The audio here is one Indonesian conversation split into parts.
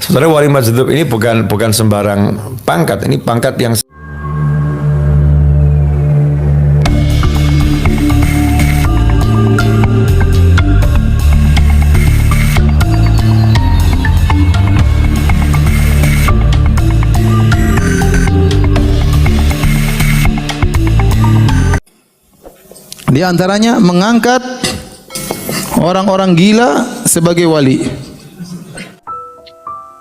Sebenarnya wali majdzub ini bukan sembarang pangkat. Ini pangkat yang di antaranya mengangkat orang-orang gila sebagai wali.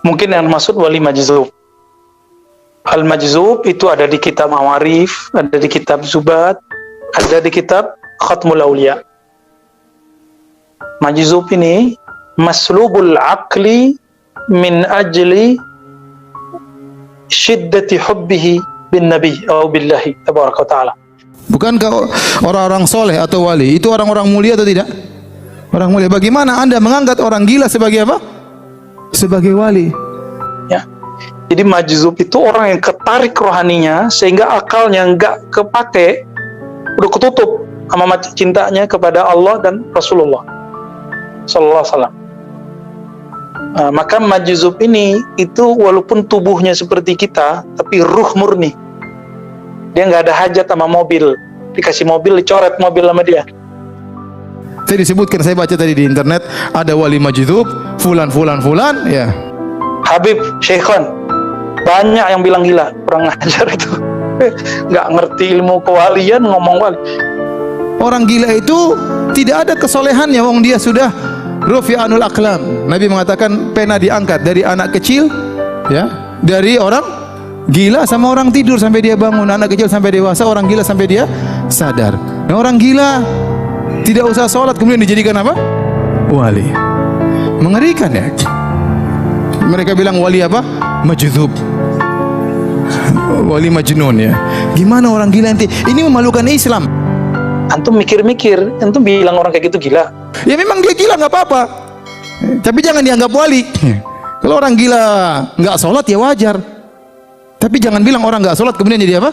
Mungkin yang maksud wali majzub. Al-majzub itu ada di kitab Mawarif, ada di kitab Zubat, ada di kitab Khatmul Aulia. Majzub ini maslubul aqli min ajli syiddati hubbihi bin nabi atau billahi tabaraka ta'ala. Bukankah orang-orang soleh atau wali itu orang-orang mulia atau tidak? Orang mulia. Bagaimana Anda mengangkat orang gila sebagai apa? Sebagai wali. Ya. Jadi majzub itu orang yang ketarik rohaninya sehingga akalnya nggak kepake, udah ketutup sama cintanya kepada Allah dan Rasulullah Sallallahu Alaihi Wasallam. Maka majzub ini itu walaupun tubuhnya seperti kita, tapi ruh murni. Dia nggak ada hajat sama mobil, dikasih mobil dicoret mobil sama dia. Tadi disebutkan, saya baca tadi di internet, ada wali majdzub, fulan, ya. Habib Syekhon, banyak yang bilang gila, kurang ajar itu. Nggak ngerti ilmu kewalian, ngomong wali. Orang gila itu tidak ada kesolehannya, wong dia sudah rufi'anul aqlam. Nabi mengatakan pena diangkat dari anak kecil, ya, dari orang gila sama orang tidur sampai dia bangun, anak kecil sampai dewasa, orang gila sampai dia sadar. Nah, orang gila tidak usah sholat kemudian dijadikan apa? Wali. Mengerikan ya. Mereka bilang wali apa? Majdzub. Wali majnun ya. Gimana orang gila nanti? Ini memalukan Islam. Antum mikir-mikir, antum bilang orang kayak gitu gila. Ya memang dia gila nggak apa-apa. Tapi jangan dianggap wali. Kalau orang gila nggak sholat ya wajar. Tapi jangan bilang orang nggak sholat kemudian jadi apa?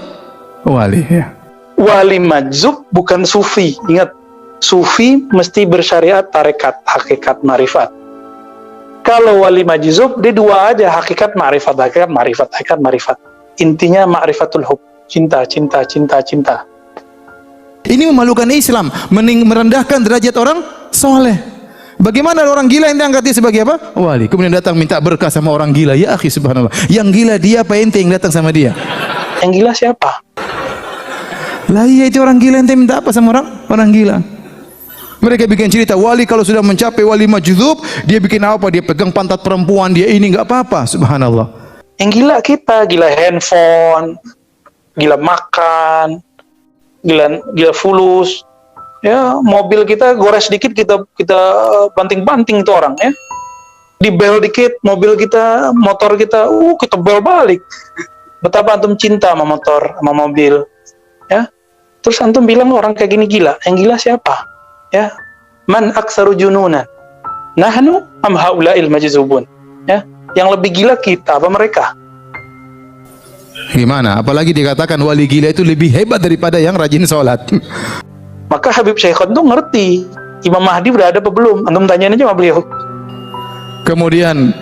Wali. Ya. Wali majzub bukan sufi. Ingat, sufi mesti bersyariat tarekat, hakikat, marifat. Kalau wali majzub, dia dua aja, hakikat, marifat, hakikat, marifat, hakikat, marifat. Intinya ma'rifatul hub, cinta, cinta, cinta, cinta. Ini memalukan Islam, merendahkan derajat orang soleh. Bagaimana orang gila yang diangkat dia sebagai apa? Wali. Kemudian datang minta berkah sama orang gila. Ya akhi, subhanallah. Yang gila dia apa ente yang datang sama dia? Yang gila siapa? Lah iya, itu orang gila, ente minta apa sama orang gila? Mereka bikin cerita wali kalau sudah mencapai wali majdzub, dia bikin apa? Dia pegang pantat perempuan, dia ini enggak apa-apa, subhanallah. Yang gila kita, gila handphone, gila makan, gila fulus. Ya, mobil kita gores dikit kita banting-banting itu orang ya. Dibel dikit mobil kita, motor kita, kita bel balik. Betapa antum cinta sama motor, sama mobil. Ya. Terus antum bilang orang kayak gini gila. Yang gila siapa? Ya. Man aktsaru jununan? Nahnu am haula'il majzubun? Ya. Yang lebih gila kita apa mereka? Gimana? Apalagi dikatakan wali gila itu lebih hebat daripada yang rajin sholat. Maka Habib Syekhon tuh ngerti Imam Mahdi udah ada apa belum? Antum tanyain aja sama beliau. Kemudian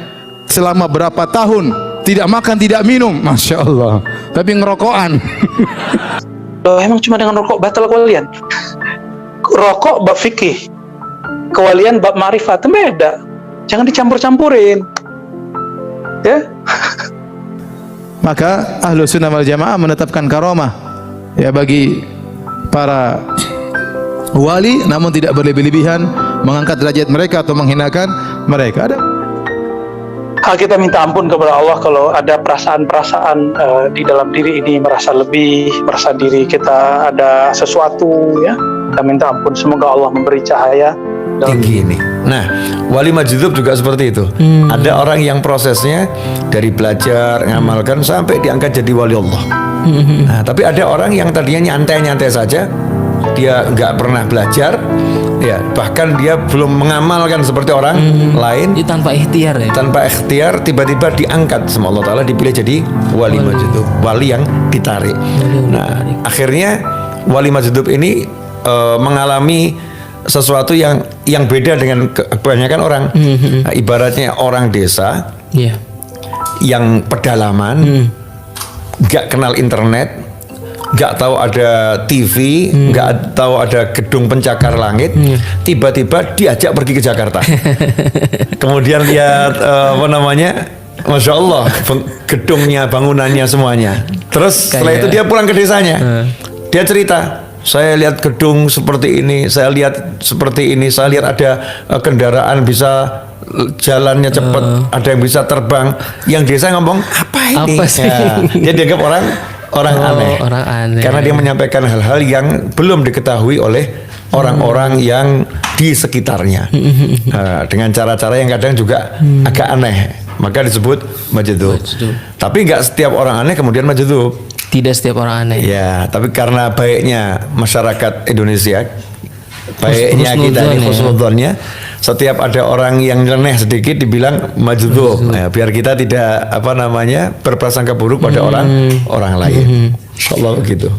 selama berapa tahun tidak makan tidak minum, masya Allah. Tapi ngerokokan. Loh, emang cuma dengan rokok batal kewalian? Rokok bab fikih, kewalian bab marifat, beda. Jangan dicampur-campurin. Ya. Maka Ahlus Sunnah wal Jamaah menetapkan karomah ya bagi para wali, namun tidak berlebih-lebihan mengangkat derajat mereka atau menghinakan mereka. Kita minta ampun kepada Allah kalau ada perasaan-perasaan di dalam diri ini, merasa lebih, merasa diri kita ada sesuatu ya. Kita minta ampun, semoga Allah memberi cahaya tinggi ini. Nah, wali majdzub juga seperti itu. Ada orang yang prosesnya dari belajar, ngamalkan sampai diangkat jadi wali Allah. Nah, tapi ada orang yang tadinya nyantai-nyantai saja, dia nggak pernah belajar, ya bahkan dia belum mengamalkan seperti orang lain. Itu tanpa ikhtiar ya. Tanpa ikhtiar tiba-tiba diangkat sama Allah Taala, dipilih jadi wali majdzub, wali yang ditarik. Nah, akhirnya wali majdzub ini mengalami sesuatu yang beda dengan kebanyakan orang. Nah, ibaratnya orang desa, yang pedalaman, nggak kenal internet, nggak tahu ada TV, nggak tahu ada gedung pencakar langit, tiba-tiba diajak pergi ke Jakarta. Kemudian lihat apa namanya, Masya Allah, gedungnya, bangunannya semuanya. Terus setelah itu dia pulang ke desanya, dia cerita, saya lihat gedung seperti ini, saya lihat seperti ini, saya lihat ada kendaraan bisa jalannya cepat, ada yang bisa terbang. Yang desa ngomong apa ini? Apa sih? Ya, dia dianggap orang aneh. Orang aneh. Karena dia menyampaikan hal-hal yang belum diketahui oleh orang-orang yang di sekitarnya. Dengan cara-cara yang kadang juga agak aneh. Maka disebut majdzub. Tapi nggak setiap orang aneh kemudian majdzub. Tidak setiap orang aneh. Ya, tapi karena baiknya masyarakat Indonesia, baiknya kita ini husnudzonnya, setiap ada orang yang nyeleneh sedikit dibilang majdzub. Ya, biar kita tidak berprasangka buruk pada orang lain. Insyaallah begitu.